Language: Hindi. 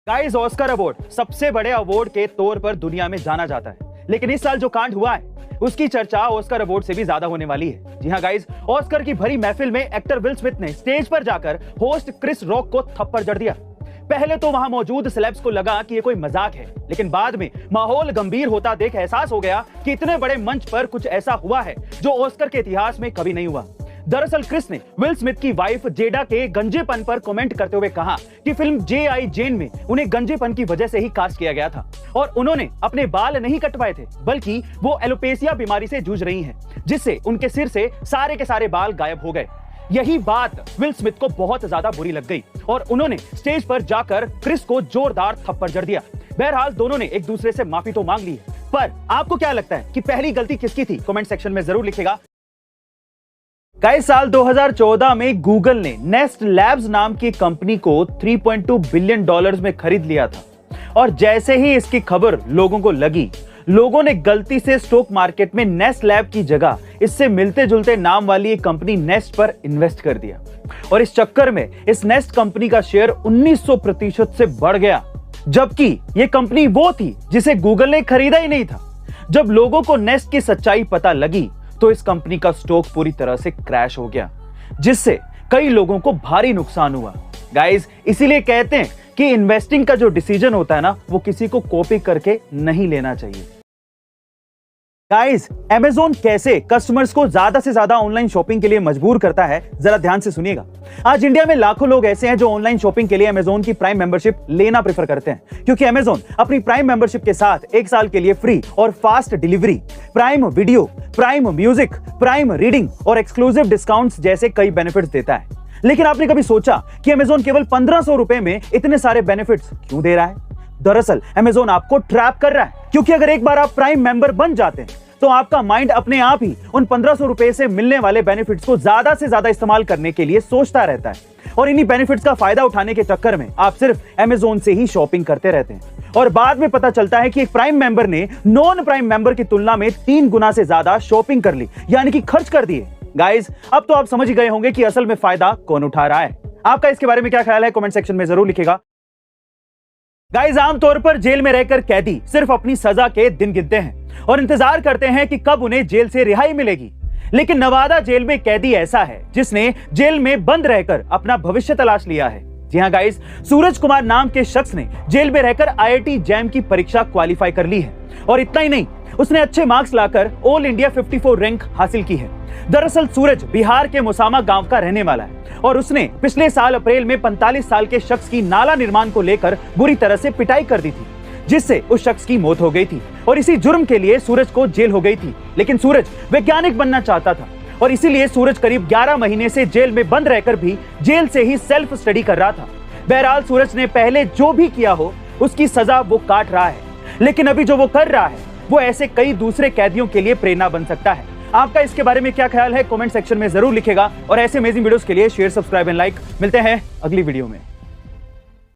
गाइस, ऑस्कर अवार्ड सबसे बड़े अवार्ड के तौर पर दुनिया में जाना जाता है, लेकिन इस साल जो कांड हुआ है उसकी चर्चा ऑस्कर अवार्ड से भी ज्यादा होने वाली है। जी हां गाइस, ऑस्कर की भरी महफिल में एक्टर विल स्मिथ ने स्टेज पर जाकर होस्ट क्रिस रॉक को थप्पड़ जड़ दिया। पहले तो वहां मौजूद सेलेब्स को लगा कि ये कोई मजाक है, लेकिन बाद में माहौल गंभीर होता देख एहसास हो गया कि इतने बड़े मंच पर कुछ ऐसा हुआ है जो ऑस्कर के इतिहास में कभी नहीं हुआ। दरअसल क्रिस ने विल स्मिथ की वाइफ जेडा के गंजेपन पर कमेंट करते हुए कहा कि फिल्म जे.आई. जेन में उन्हें गंजेपन की वजह से ही कास्ट किया गया था और उन्होंने अपने बाल नहीं कटवाए थे, बल्कि वो एलोपेसिया बीमारी से जूझ रही हैं, जिससे उनके सिर से सारे के सारे बाल गायब हो गए। यही बात विल स्मिथ को बहुत ज्यादा बुरी लग गई और उन्होंने स्टेज पर जाकर क्रिस को जोरदार थप्पड़ जड़ दिया। बहरहाल दोनों ने एक दूसरे से माफी तो मांग ली है, पर आपको क्या लगता है कि पहली गलती किसकी थी? कमेंट सेक्शन में जरूर लिखिएगा। गाइस, साल 2014 में गूगल ने नेस्ट लैब्स नाम की कंपनी को 3.2 बिलियन डॉलर्स में खरीद लिया था और जैसे ही इसकी खबर लोगों को लगी, लोगों ने गलती से स्टॉक मार्केट में नेस्ट लैब की जगह इससे मिलते जुलते नाम वाली एक कंपनी नेस्ट पर इन्वेस्ट कर दिया और इस चक्कर में इस नेस्ट कंपनी का शेयर 1900% से बढ़ गया, जबकि यह कंपनी वो थी जिसे गूगल ने खरीदा ही नहीं था। जब लोगों को नेस्ट की सच्चाई पता लगी तो इस कंपनी का स्टॉक पूरी तरह से क्रैश हो गया, जिससे कई लोगों को भारी नुकसान हुआ। गाइस, इसीलिए कहते हैं कि इन्वेस्टिंग का जो डिसीजन होता है ना, वो किसी को कॉपी करके नहीं लेना चाहिए। गाइस, Amazon कैसे कस्टमर्स को ज्यादा से ज्यादा ऑनलाइन शॉपिंग के लिए मजबूर करता है, जरा ध्यान से सुनिएगा। आज इंडिया में लाखों लोग ऐसे हैं जो ऑनलाइन शॉपिंग के लिए Amazon की प्राइम मेंबरशिप लेना प्रेफर करते हैं, क्योंकि Amazon अपनी प्राइम मेंबरशिप के साथ 1 साल के लिए फ्री और fast delivery, prime video, prime music, prime reading और एक्सक्लूसिव डिस्काउंट्स जैसे कई बेनिफिट्स देता है। लेकिन आपने कभी सोचा कि Amazon केवल 1500 रुपए में इतने सारे बेनिफिट्स क्यों दे रहा है? दरअसल Amazon आपको ट्रैप कर रहा है, क्योंकि अगर एक बार आप प्राइम मेंबर बन जाते हैं तो आपका माइंड अपने आप ही उन 1500 रुपए से मिलने वाले बेनिफिट्स को ज्यादा से ज्यादा इस्तेमाल करने के लिए सोचता रहता है और इन्हीं बेनिफिट्स का फायदा उठाने के चक्कर में आप सिर्फ Amazon से ही शॉपिंग करते रहते हैं और बाद में पता चलता है कि एक प्राइम मेंबर ने नॉन प्राइम मेंबर की तुलना में 3 गुना से ज्यादा शॉपिंग कर ली, यानी कि खर्च कर दिए। गाइस, अब तो आप समझ ही गए होंगे कि असल में फायदा कौन उठा रहा है। आपका इसके बारे में क्या ख्याल है? कमेंट सेक्शन में जरूर लिखिएगा। गाइस, आमतौर पर जेल में रहकर कैदी सिर्फ अपनी सजा के दिन गिनते हैं और इंतजार करते हैं कि कब उन्हें जेल से रिहाई मिलेगी, लेकिन नवादा जेल में कैदी ऐसा है जिसने जेल में बंद रहकर अपना भविष्य तलाश लिया है। जी हां गाइस, सूरज कुमार नाम के शख्स ने जेल में रहकर IIT जैम की परीक्षा क्वालिफाई कर ली है और इतना ही नहीं, उसने अच्छे मार्क्स लाकर ऑल इंडिया 54 रैंक हासिल की है। दरअसल सूरज बिहार के मोसामा गांव का रहने वाला है और उसने पिछले साल अप्रैल में 45 साल के शख्स की नाला निर्माण को लेकर बुरी तरह से पिटाई कर दी थी, जिससे उस शख्स की मौत हो गई थी और इसी जुर्म के लिए सूरज को जेल हो गई थी। लेकिन सूरज वैज्ञानिक बनना चाहता था और इसीलिए सूरज करीब 11 महीने से जेल में बंद रहकर भी जेल से ही सेल्फ स्टडी कर रहा था। बहरहाल सूरज ने पहले जो भी किया हो उसकी सजा वो काट रहा है, लेकिन अभी जो वो कर रहा है वो ऐसे कई दूसरे कैदियों के लिए प्रेरणा बन सकता है। आपका इसके बारे में क्या ख्याल है? कमेंट सेक्शन में जरूर लिखेगा और ऐसे अमेजिंग वीडियोस के लिए शेयर, सब्सक्राइब एंड लाइक। मिलते हैं अगली वीडियो में।